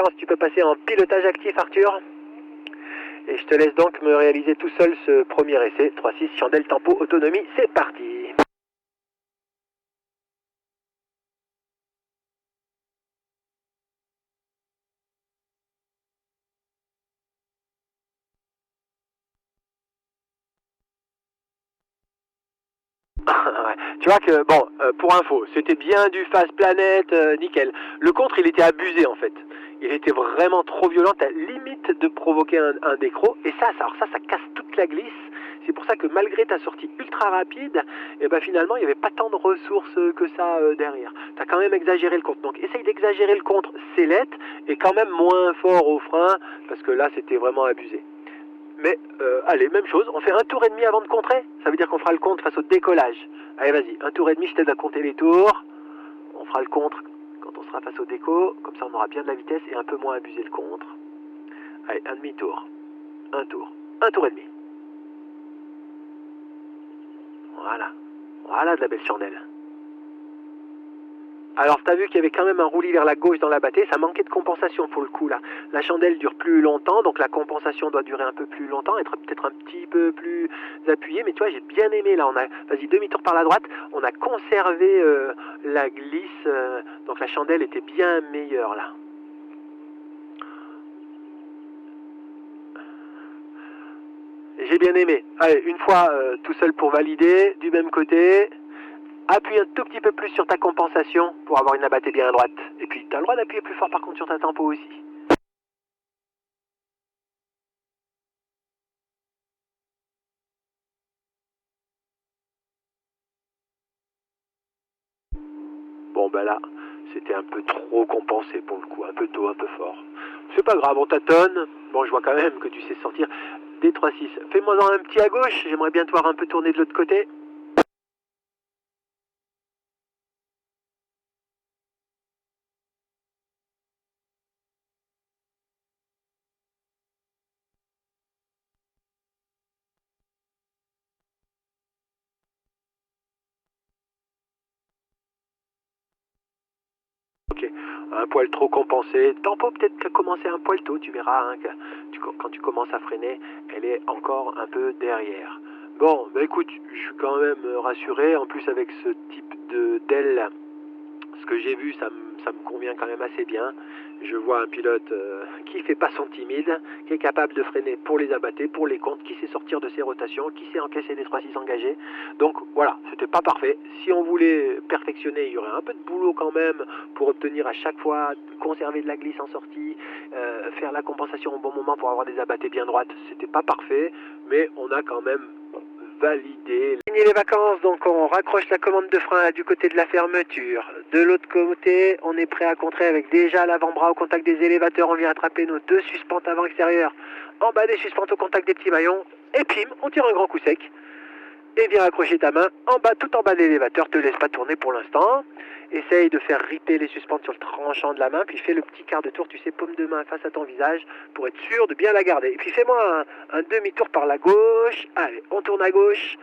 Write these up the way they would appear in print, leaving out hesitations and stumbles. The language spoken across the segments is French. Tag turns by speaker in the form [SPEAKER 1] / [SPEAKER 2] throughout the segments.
[SPEAKER 1] avance, tu peux passer en pilotage actif, Arthur. Et je te laisse donc me réaliser tout seul ce premier essai. 3-6, chandelle, tempo, autonomie, c'est parti. Ouais. Tu vois que, bon, pour info, c'était bien du phase planète, nickel. Le contre, il était abusé en fait. Il était vraiment trop violent, à limite de provoquer un décro. Et alors ça casse toute la glisse. C'est pour ça que malgré ta sortie ultra rapide, et ben finalement, il n'y avait pas tant de ressources que ça derrière. Tu as quand même exagéré le contre. Donc essaye d'exagérer le contre, sellette, et quand même moins fort au frein, parce que là, c'était vraiment abusé. Mais allez, même chose, on fait un tour et demi avant de contrer. Ça veut dire qu'on fera le contre face au décollage. Allez, vas-y, un tour et demi, je t'aide à compter les tours. On fera le contre quand on sera face au déco. Comme ça, on aura bien de la vitesse et un peu moins abusé le contre. Allez, un demi-tour. Un tour et demi. Voilà. Voilà de la belle chandelle. Alors, tu as vu qu'il y avait quand même un roulis vers la gauche dans la bâtée, ça manquait de compensation pour le coup là. La chandelle dure plus longtemps, donc la compensation doit durer un peu plus longtemps, être peut-être un petit peu plus appuyée, mais tu vois, j'ai bien aimé là, vas-y, demi-tour par la droite, on a conservé la glisse, donc la chandelle était bien meilleure là. J'ai bien aimé. Allez, une fois tout seul pour valider, du même côté. Appuie un tout petit peu plus sur ta compensation pour avoir une abattée bien à droite. Et puis, tu as le droit d'appuyer plus fort par contre sur ta tempo aussi. Bon, ben là, c'était un peu trop compensé pour le coup, un peu tôt, un peu fort. C'est pas grave, on tâtonne. Bon, je vois quand même que tu sais sortir. D3-6. Fais-moi un petit à gauche, j'aimerais bien te voir un peu tourner de l'autre côté. Ok, un poil trop compensé. Tempo peut-être commencer un poil tôt, tu verras, hein, quand tu commences à freiner, elle est encore un peu derrière. Bon, bah écoute, je suis quand même rassuré, en plus avec ce type d'aile, ce que j'ai vu, ça me convient quand même assez bien. Je vois un pilote qui fait pas son timide, qui est capable de freiner pour les abattés, pour les comptes, qui sait sortir de ses rotations, qui sait encaisser des 3-6 engagés. Donc voilà, c'était pas parfait. Si on voulait perfectionner, il y aurait un peu de boulot quand même pour obtenir à chaque fois, conserver de la glisse en sortie, faire la compensation au bon moment pour avoir des abattés bien droites. C'était pas parfait, mais on a quand même validé. Fini les vacances, donc on raccroche la commande de frein du côté de la fermeture. De l'autre côté, on est prêt à contrer avec déjà l'avant-bras au contact des élévateurs. On vient attraper nos deux suspentes avant extérieures en bas des suspentes au contact des petits maillons. Et pim, on tire un grand coup sec. Et viens accrocher ta main en bas, tout en bas de l'élévateur. Te laisse pas tourner pour l'instant. Essaye de faire ripper les suspentes sur le tranchant de la main, puis fais le petit quart de tour, tu sais, paume de main face à ton visage, pour être sûr de bien la garder. Et puis fais-moi un demi-tour par la gauche. Allez, on tourne à gauche.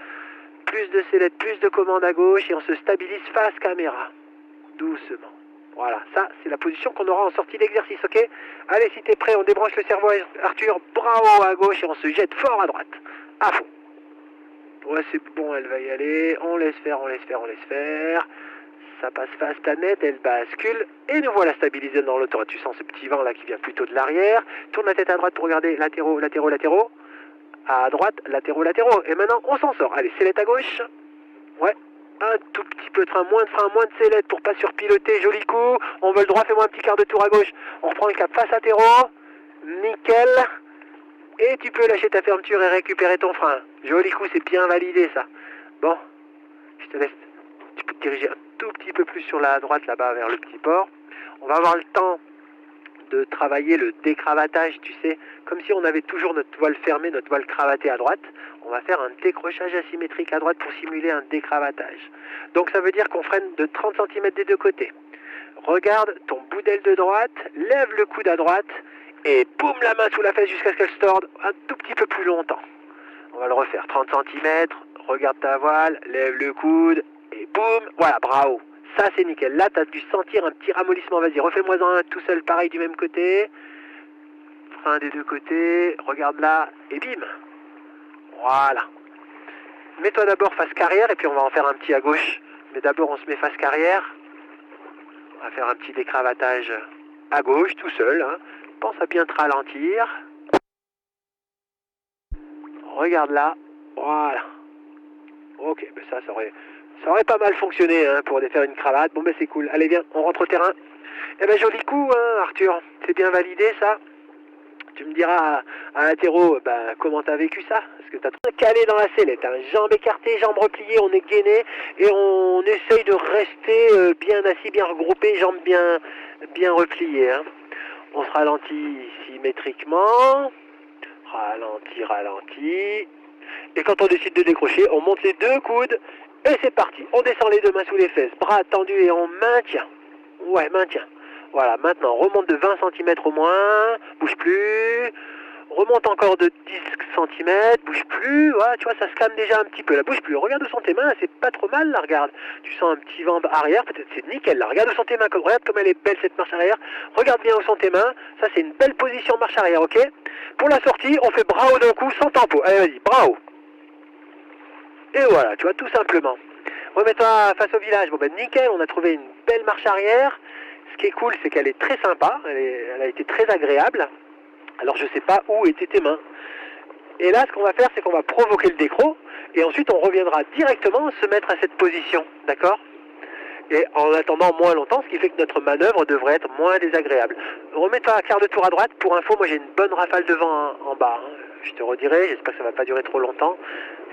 [SPEAKER 1] Plus de sellettes, plus de commandes à gauche, et on se stabilise face caméra. Doucement. Voilà, ça, c'est la position qu'on aura en sortie d'exercice, ok? Allez, si t'es prêt, on débranche le cerveau, Arthur, bravo à gauche, et on se jette fort à droite. À fond. Ouais, c'est bon, elle va y aller. On laisse faire, on laisse faire, on laisse faire. Ça passe face planète, elle bascule. Et nous voilà stabilisés dans l'autoroute. Tu sens ce petit vent là qui vient plutôt de l'arrière. Tourne la tête à droite pour regarder latéraux, latéraux, latéraux. À droite, latéraux, latéraux. Et maintenant, on s'en sort. Allez, sellette à gauche. Ouais. Un tout petit peu de frein, moins de sellette pour pas surpiloter. Joli coup. On veut le droit, fais-moi un petit quart de tour à gauche. On reprend le cap face à terreau. Nickel. Et tu peux lâcher ta fermeture et récupérer ton frein. Joli coup, c'est bien validé ça. Bon, je te laisse. Tu peux te diriger un tout petit peu plus sur la droite là-bas vers le petit port. On va avoir le temps de travailler le décravatage, tu sais, comme si on avait toujours notre voile fermée, notre voile cravatée à droite. On va faire un décrochage asymétrique à droite pour simuler un décravatage. Donc ça veut dire qu'on freine de 30 cm des deux côtés. Regarde ton bout d'aile de droite, lève le coude à droite et boum la main sous la fesse jusqu'à ce qu'elle se torde un tout petit peu plus longtemps. On va le refaire, 30 cm, regarde ta voile, lève le coude et boum, voilà, bravo. Ça, c'est nickel. Là, tu as dû sentir un petit ramollissement. Vas-y, refais-moi-en un tout seul, pareil, du même côté. Frein des deux côtés. Regarde là. Et bim. Voilà. Mets-toi d'abord face carrière et puis on va en faire un petit à gauche. Mais d'abord, on se met face carrière. On va faire un petit décravatage à gauche, tout seul. Hein. Pense à bien te ralentir. Regarde là. Voilà. Ok, ben ça aurait pas mal fonctionné hein, pour défaire une cravate. Bon ben c'est cool. Allez viens, on rentre au terrain. Eh ben joli coup hein, Arthur. C'est bien validé ça. Tu me diras à l'interro comment t'as vécu ça. Parce que t'as tout calé dans la sellette. Hein. Jambes écartées, jambes repliées, on est gainé. Et on essaye de rester bien assis, bien regroupé, jambes bien repliées. Hein. On se ralentit symétriquement. Ralenti. Et quand on décide de décrocher, on monte les deux coudes et c'est parti. On descend les deux mains sous les fesses, bras tendus et on maintient. Ouais, maintient. Voilà, maintenant remonte de 20 cm au moins, bouge plus. Remonte encore de 10 cm, bouge plus. Ouais, tu vois, ça se calme déjà un petit peu. Là, bouge plus. Regarde où sont tes mains, c'est pas trop mal là, regarde. Tu sens un petit vent arrière, peut-être c'est nickel là. Regarde où sont tes mains, regarde comme elle est belle cette marche arrière. Regarde bien où sont tes mains. Ça, c'est une belle position marche arrière, ok? Pour la sortie, on fait bras haut d'un coup sans tempo. Allez, vas-y, bras haut. Et voilà, tu vois, tout simplement. Remets-toi face au village. Bon ben nickel, on a trouvé une belle marche arrière. Ce qui est cool, c'est qu'elle est très sympa. Elle a été très agréable. Alors je sais pas où étaient tes mains. Et là, ce qu'on va faire, c'est qu'on va provoquer le décro. Et ensuite, on reviendra directement se mettre à cette position. D'accord ? Et en attendant moins longtemps, ce qui fait que notre manœuvre devrait être moins désagréable. Remets-toi à quart de tour à droite. Pour info, moi j'ai une bonne rafale de vent en bas. Hein. Je te redirai, j'espère que ça ne va pas durer trop longtemps.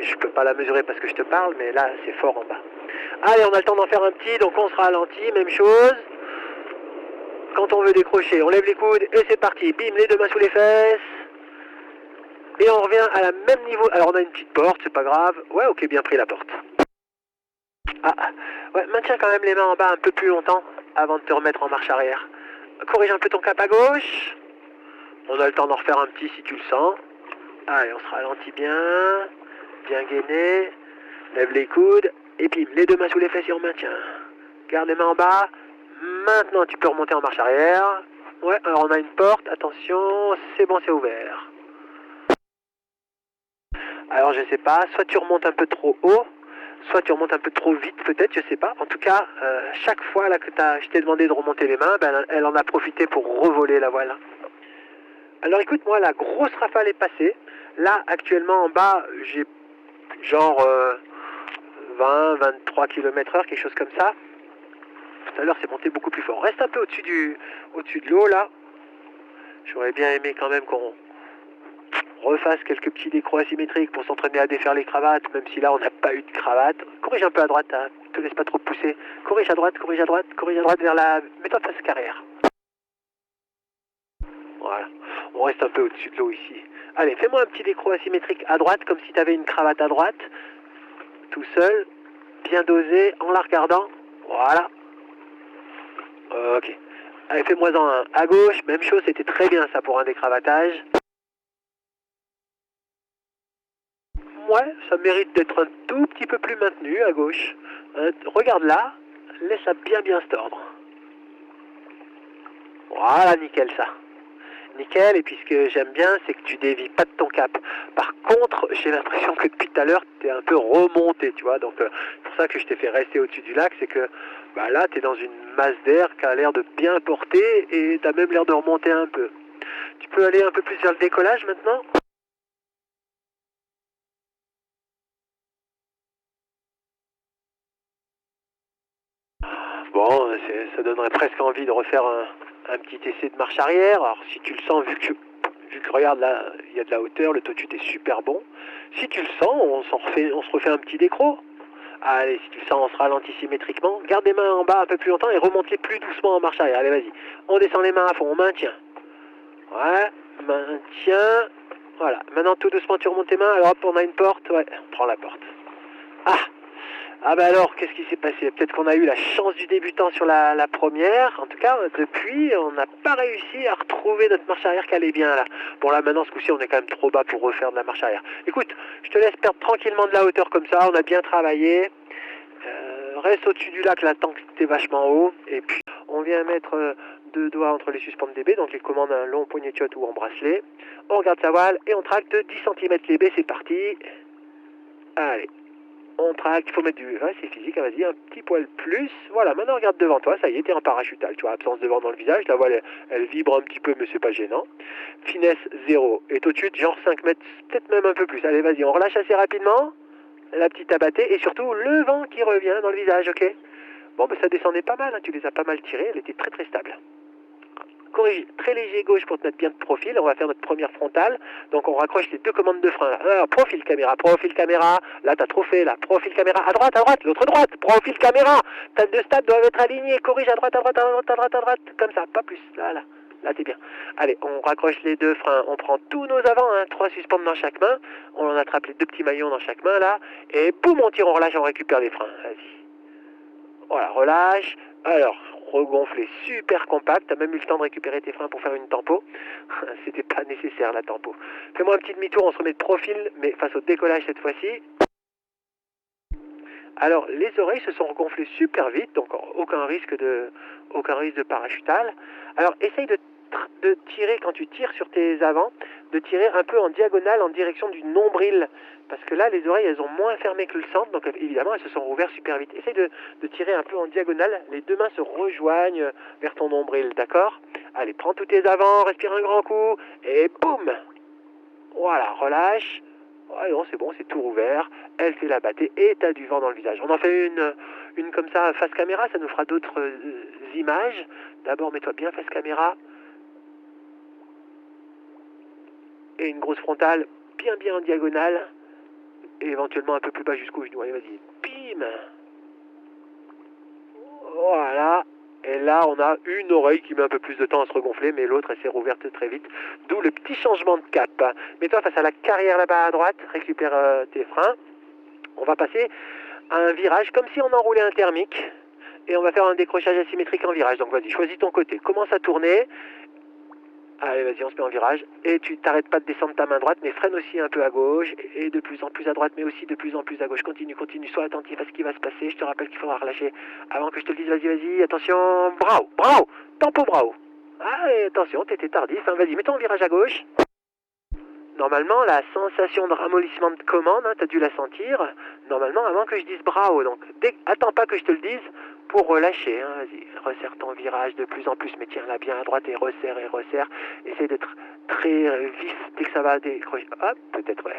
[SPEAKER 1] Je ne peux pas la mesurer parce que je te parle, mais là c'est fort en bas. Allez, on a le temps d'en faire un petit, donc on se ralentit, même chose. Quand on veut décrocher, on lève les coudes et c'est parti. Bim, les deux mains sous les fesses. Et on revient à la même niveau. Alors on a une petite porte, c'est pas grave. Ouais, ok, bien pris la porte. Ah, ouais, maintiens quand même les mains en bas un peu plus longtemps avant de te remettre en marche arrière. Corrige un peu ton cap à gauche. On a le temps d'en refaire un petit si tu le sens. Allez, on se ralentit bien gainé. Lève les coudes. Et puis les deux mains sous les fesses et on maintient. Garde les mains en bas. Maintenant, tu peux remonter en marche arrière. Ouais, alors on a une porte. Attention, c'est bon, c'est ouvert. Alors, je sais pas. Soit tu remontes un peu trop haut. Soit tu remontes un peu trop vite, peut-être, je sais pas. En tout cas, chaque fois là que je t'ai demandé de remonter les mains, elle en a profité pour revoler la voile. Alors écoute, moi, la grosse rafale est passée. Là, actuellement, en bas, j'ai genre 20-23 km/h, quelque chose comme ça. Tout à l'heure, c'est monté beaucoup plus fort. Reste un peu au-dessus de l'eau, là. J'aurais bien aimé quand même qu'on refasse quelques petits décros asymétriques pour s'entraîner à défaire les cravates, même si là, on n'a pas eu de cravate. Corrige un peu à droite, hein. Te laisse pas trop pousser. Corrige à droite vers la... Mets-toi face carrière. Voilà. On reste un peu au-dessus de l'eau ici. Allez, fais-moi un petit décro asymétrique à droite, comme si tu avais une cravate à droite. Tout seul, bien dosé, en la regardant. Voilà. Ok. Allez, fais-moi-en un à gauche. Même chose, c'était très bien ça pour un décravatage. Ouais, ça mérite d'être un tout petit peu plus maintenu à gauche. Regarde là, laisse ça bien se tordre. Voilà, nickel ça. Nickel, et puis ce que j'aime bien, c'est que tu dévies pas de ton cap. Par contre, j'ai l'impression que depuis tout à l'heure, tu es un peu remonté, tu vois. Donc, c'est pour ça que je t'ai fait rester au-dessus du lac, c'est que là, tu es dans une masse d'air qui a l'air de bien porter et tu as même l'air de remonter un peu. Tu peux aller un peu plus vers le décollage maintenant ? Bon, ça donnerait presque envie de refaire un petit essai de marche arrière. Alors, si tu le sens, vu que regarde là, il y a de la hauteur, le taux-tut est super bon. Si tu le sens, on se refait un petit décro. Allez, si tu le sens, on se ralentit symétriquement. Garde les mains en bas un peu plus longtemps et remonte-les plus doucement en marche arrière. Allez, vas-y. On descend les mains à fond, on maintient. Ouais, maintien. Voilà. Maintenant, tout doucement, tu remontes tes mains. Alors hop, on a une porte. Ouais, on prend la porte. Ah bah alors, qu'est-ce qui s'est passé? Peut-être qu'on a eu la chance du débutant sur la première. En tout cas, depuis, on n'a pas réussi à retrouver notre marche arrière qui allait bien là. Bon là maintenant, ce coup-ci, on est quand même trop bas pour refaire de la marche arrière. Écoute, je te laisse perdre tranquillement de la hauteur comme ça. On a bien travaillé. reste au-dessus du lac là tant que t'es vachement haut. Et puis on vient mettre deux doigts entre les suspentes des baies, donc les commandes un long poignet de shot ou en bracelet. On regarde sa voile et on tracte 10 cm les baies, c'est parti. Allez, on tracte, il faut mettre du... Ouais, c'est physique, hein, vas-y, un petit poil plus. Voilà, maintenant regarde devant toi, ça y est, t'es en parachutal. Tu vois, absence de vent dans le visage, la voile elle vibre un petit peu mais c'est pas gênant. Finesse 0. Et tout de suite, genre 5 mètres, peut-être même un peu plus. Allez, vas-y, on relâche assez rapidement. La petite abattée et surtout le vent qui revient dans le visage, ok? Bon, ben ça descendait pas mal, hein, tu les as pas mal tirés, elle était très très stable. Corrige très léger gauche pour te mettre bien de profil, on va faire notre première frontale, donc on raccroche les deux commandes de frein. Là. Alors, profil caméra, là t'as trop fait, là, profil caméra, à droite, l'autre droite, profil caméra, ta deux stades doivent être alignés, corrige à droite, comme ça, pas plus, là t'es bien. Allez, on raccroche les deux freins, on prend tous nos avants, hein, 3 suspentes dans chaque main, on en attrape les deux petits maillons dans chaque main là, et boum, on tire, on relâche, on récupère les freins, vas-y. Voilà, relâche. Alors, regonfler super compact. T'as même eu le temps de récupérer tes freins pour faire une tempo. C'était pas nécessaire la tempo. Fais-moi un petit demi-tour, on se remet de profil, mais face au décollage cette fois-ci. Alors, les oreilles se sont regonflées super vite, donc aucun risque de parachutal. Alors, essaye de tirer, quand tu tires sur tes avants, de tirer un peu en diagonale en direction du nombril. Parce que là, les oreilles, elles ont moins fermé que le centre, donc évidemment, elles se sont rouvertes super vite. Essaye de tirer un peu en diagonale, les deux mains se rejoignent vers ton nombril, d'accord? Allez, prends tous tes avants, respire un grand coup, et boum! Voilà, relâche. Ouais, non, c'est bon, c'est tout rouvert. Elle fait la battée et t'as du vent dans le visage. On en fait une comme ça face caméra, ça nous fera d'autres images. D'abord, mets-toi bien face caméra. Et une grosse frontale bien en diagonale. Et éventuellement un peu plus bas jusqu'au genou. Allez, vas-y. Bim! Voilà. Et là, on a une oreille qui met un peu plus de temps à se regonfler, mais l'autre, elle s'est rouverte très vite. D'où le petit changement de cap. Mets-toi face à la carrière là-bas à droite, récupère tes freins. On va passer à un virage comme si on enroulait un thermique. Et on va faire un décrochage asymétrique en virage. Donc vas-y, choisis ton côté. Commence à tourner. Allez, vas-y, on se met en virage. Et tu t'arrêtes pas de descendre ta main droite, mais freine aussi un peu à gauche. Et de plus en plus à droite, mais aussi de plus en plus à gauche. Continue. Sois attentif à ce qui va se passer. Je te rappelle qu'il faudra relâcher avant que je te le dise. Vas-y. Attention. Bravo. Tempo bravo. Allez, attention, t'étais tardif. Hein. Vas-y, mets-toi en virage à gauche. Normalement, la sensation de ramollissement de commande, hein, tu as dû la sentir, normalement, avant que je dise bravo. Donc, attends pas que je te le dise pour relâcher. Hein. Vas-y, resserre ton virage de plus en plus, mais tiens-la bien à droite et resserre. Essaye d'être très vif dès que ça va décrocher. Hop, peut-être, ouais.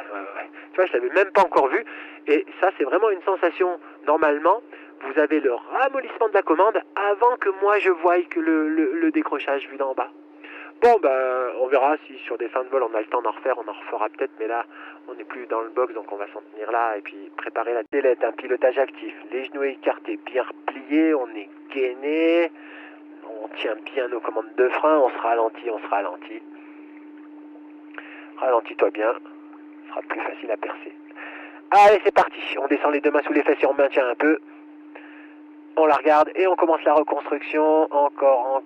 [SPEAKER 1] Tu vois, je l'avais même pas encore vu. Et ça, c'est vraiment une sensation, normalement, vous avez le ramollissement de la commande avant que moi je voie que le décrochage vu d'en bas. Bon, ben, on verra si sur des fins de vol on a le temps d'en refaire, on en refera peut-être, mais là, on n'est plus dans le box, donc on va s'en tenir là, et puis préparer la télette, un pilotage actif, les genoux écartés, bien repliés, on est gainé, on tient bien nos commandes de frein, on se ralentit. Ralentis-toi bien, ce sera plus facile à percer. Allez, c'est parti, on descend les deux mains sous les fesses et on maintient un peu. On la regarde et on commence la reconstruction. Encore.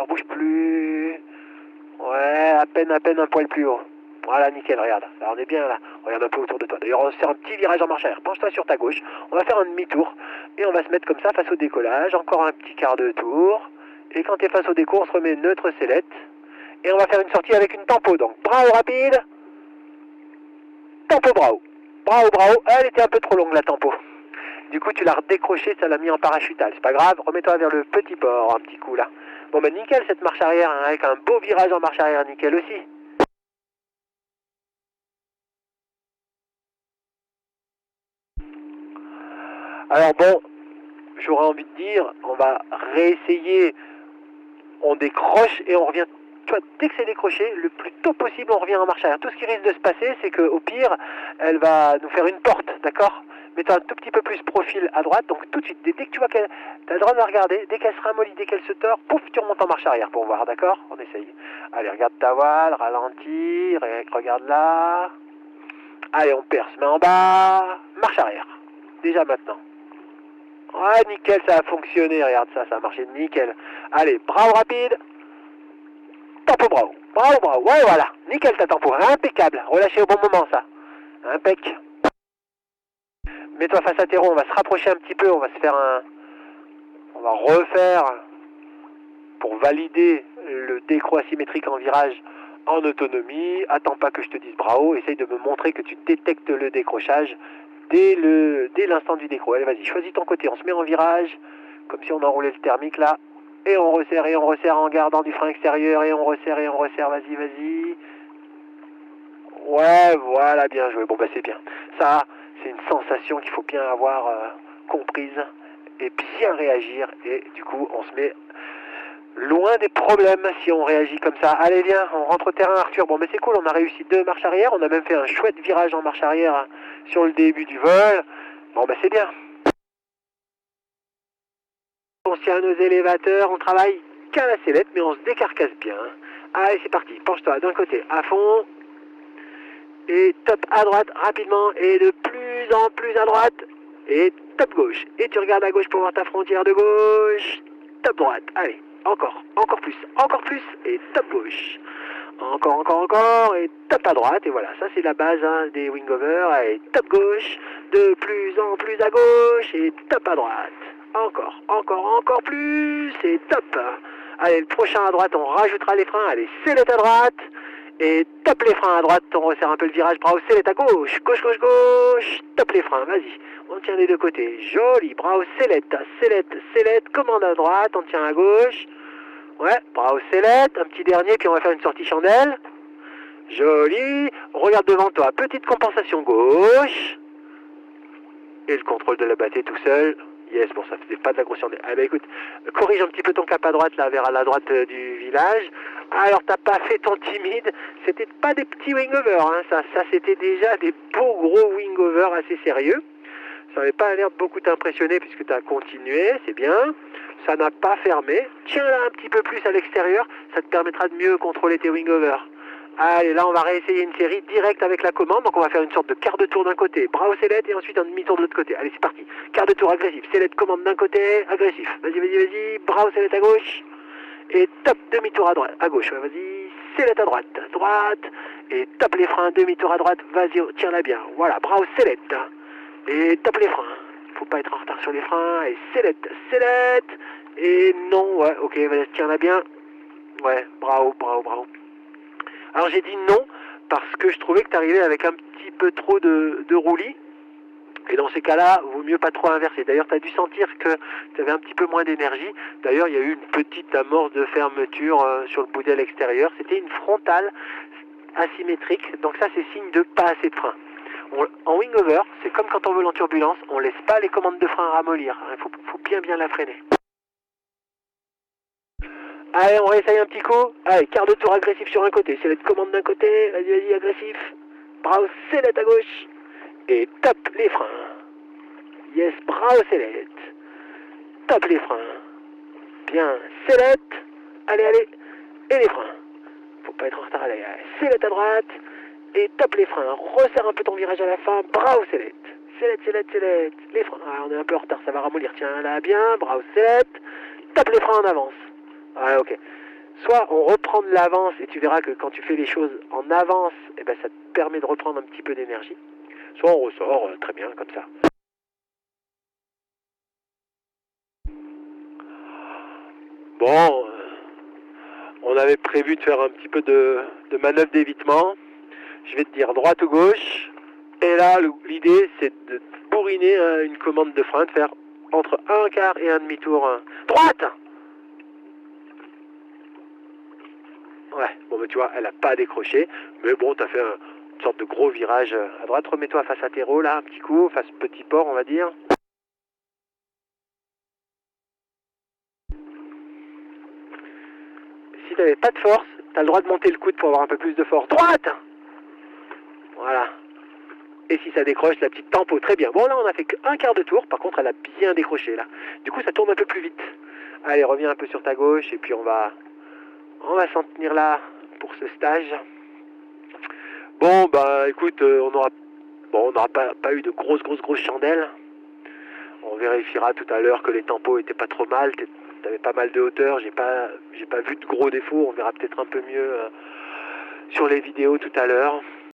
[SPEAKER 1] Bouge plus. Ouais, à peine un poil plus haut. Voilà, nickel, regarde. Là, on est bien là. Regarde un peu autour de toi. D'ailleurs, on va faire un petit virage en marche arrière. Penche-toi sur ta gauche. On va faire un demi-tour. Et on va se mettre comme ça face au décollage. Encore un petit quart de tour. Et quand tu es face au déco, on se remet neutre sellette. Et on va faire une sortie avec une tempo. Donc, bravo rapide. Tempo bravo. Bravo. Elle était un peu trop longue la tempo. Du coup, tu l'as redécroché, ça l'a mis en parachutal. C'est pas grave, remets-toi vers le petit port, un petit coup là. Bon, ben nickel cette marche arrière, hein, avec un beau virage en marche arrière, nickel aussi. Alors bon, j'aurais envie de dire, on va réessayer, on décroche et on revient. Tu vois, dès que c'est décroché, le plus tôt possible, on revient en marche arrière. Tout ce qui risque de se passer, c'est qu'au pire, elle va nous faire une porte, d'accord? Mets-toi un tout petit peu plus profil à droite, donc tout de suite, dès que tu vois qu'elle, tu as le droit de la regarder, dès qu'elle se ramollit, dès qu'elle se tord, pouf, tu remontes en marche arrière pour voir, d'accord? On essaye. Allez, regarde ta voile, ralentis, regarde là. Allez, on perce, main en bas, marche arrière. Déjà maintenant. Ouais, nickel, ça a fonctionné, regarde ça, ça a marché nickel. Allez, bravo rapide. Tempo bravo. Ouais, voilà. Nickel ta tempo. Impeccable. Relâché au bon moment, ça. Impec. mets-toi face à terreau, on va se rapprocher un petit peu, on va se faire on va refaire pour valider le décro asymétrique en virage en autonomie. Attends pas que je te dise bravo, essaye de me montrer que tu détectes le décrochage dès l'instant du décro. Allez, vas-y, choisis ton côté, on se met en virage, comme si on enroulait le thermique là, et on resserre en gardant du frein extérieur, et on resserre, vas-y, vas-y. Ouais, voilà, bien joué. Bon, bah c'est bien. Ça, c'est une sensation qu'il faut bien avoir comprise et bien réagir. Et du coup, on se met loin des problèmes si on réagit comme ça. Allez, viens, on rentre au terrain, Arthur. Bon, mais c'est cool, on a réussi 2 marches arrière. On a même fait un chouette virage en marche arrière sur le début du vol. Bon, bah c'est bien. On tient nos élévateurs, on travaille qu'à la sellette, mais on se décarcasse bien. Allez, c'est parti. Penche-toi d'un côté à fond. Et top à droite rapidement et de plus en plus à droite et top gauche. Et tu regardes à gauche pour voir ta frontière de gauche. Top droite. Allez, encore plus et top gauche. Encore et top à droite. Et voilà, ça c'est la base des wingovers. Allez, top gauche, de plus en plus à gauche et top à droite. Encore plus et top. Allez, le prochain à droite, on rajoutera les freins. Allez, sellette à droite. Et top les freins à droite, on resserre un peu le virage, bravo, sellette à gauche, gauche, top les freins, vas-y, on tient des deux côtés, joli, bravo, sellette, commande à droite, on tient à gauche, ouais, bravo, sellette, un petit dernier, puis on va faire une sortie chandelle, joli, regarde devant toi, petite compensation gauche, et le contrôle de la battée tout seul. Yes, bon, ça faisait pas de la grosse chandelle. Ah bah écoute, corrige un petit peu ton cap à droite, là, vers la droite du village. Alors, t'as pas fait ton timide, c'était pas des petits wingovers, hein, ça c'était déjà des beaux gros wingovers assez sérieux. Ça n'avait pas l'air de beaucoup t'impressionner puisque tu as continué, c'est bien. Ça n'a pas fermé. Tiens-la un petit peu plus à l'extérieur, ça te permettra de mieux contrôler tes wingovers. Allez, là on va réessayer une série directe avec la commande, donc on va faire une sorte de quart de tour d'un côté, bravo sellette, et ensuite un demi-tour de l'autre côté. Allez, c'est parti. Quart de tour agressif, sellette commande d'un côté, agressif. Vas-y, bravo sellette à gauche. Et top, demi-tour à droite, à gauche, ouais, vas-y, sellette à droite, et top les freins, demi-tour à droite, vas-y, tire-la bien, voilà, bravo sellette, et top les freins, faut pas être en retard sur les freins, et sellette, et non, ouais, ok, vas-y, tiens-la bien, ouais, bravo. Alors j'ai dit non, parce que je trouvais que tu arrivais avec un petit peu trop de roulis, et dans ces cas-là, vaut mieux pas trop inverser. D'ailleurs, tu as dû sentir que tu avais un petit peu moins d'énergie. D'ailleurs, il y a eu une petite amorce de fermeture sur le bout d'aile extérieur. C'était une frontale asymétrique. Donc ça, c'est signe de pas assez de frein. En wingover, c'est comme quand on vole en turbulence. On laisse pas les commandes de frein ramollir. Il faut bien la freiner. Allez, on réessaye un petit coup. Allez, quart de tour agressif sur un côté. Sellette commande d'un côté. Vas-y, agressif. Bravo, sellette à gauche. Et top les freins. Yes, bravo sellette. Top les freins. Bien, sellette. Allez. Et les freins. Faut pas être en retard, allez. Sellette à droite. Et top les freins. Resserre un peu ton virage à la fin. Bravo sellette. Sellette. Les freins. Ah, on est un peu en retard, ça va ramollir. Tiens, là, bien. Bravo sellette. Top les freins en avance. Ah, ok. Soit on reprend de l'avance et tu verras que quand tu fais les choses en avance, eh ben, ça te permet de reprendre un petit peu d'énergie. Soit on ressort très bien comme ça. Bon, on avait prévu de faire un petit peu de manœuvre d'évitement. Je vais te dire droite ou gauche. Et là, l'idée, c'est de bourriner une commande de frein, de faire entre un quart et un demi-tour. Droite! Ouais, bon, bah, tu vois, elle n'a pas décroché. Mais bon, tu as fait une sorte de gros virage à droite. Remets-toi face à terreau, là, un petit coup, face petit port, on va dire. Si tu n'avais pas de force, tu as le droit de monter le coude pour avoir un peu plus de force. Droite! Voilà. Et si ça décroche, la petite tempo, très bien. Bon, là, on a fait qu'un quart de tour. Par contre, elle a bien décroché, là. Du coup, ça tourne un peu plus vite. Allez, reviens un peu sur ta gauche. Et puis, on va s'en tenir là pour ce stage. Bon, bah, écoute, on n'aura pas eu de grosses chandelles. On vérifiera tout à l'heure que les tempos étaient pas trop mal. T'avais pas mal de hauteur. J'ai pas vu de gros défauts. On verra peut-être un peu mieux sur les vidéos tout à l'heure.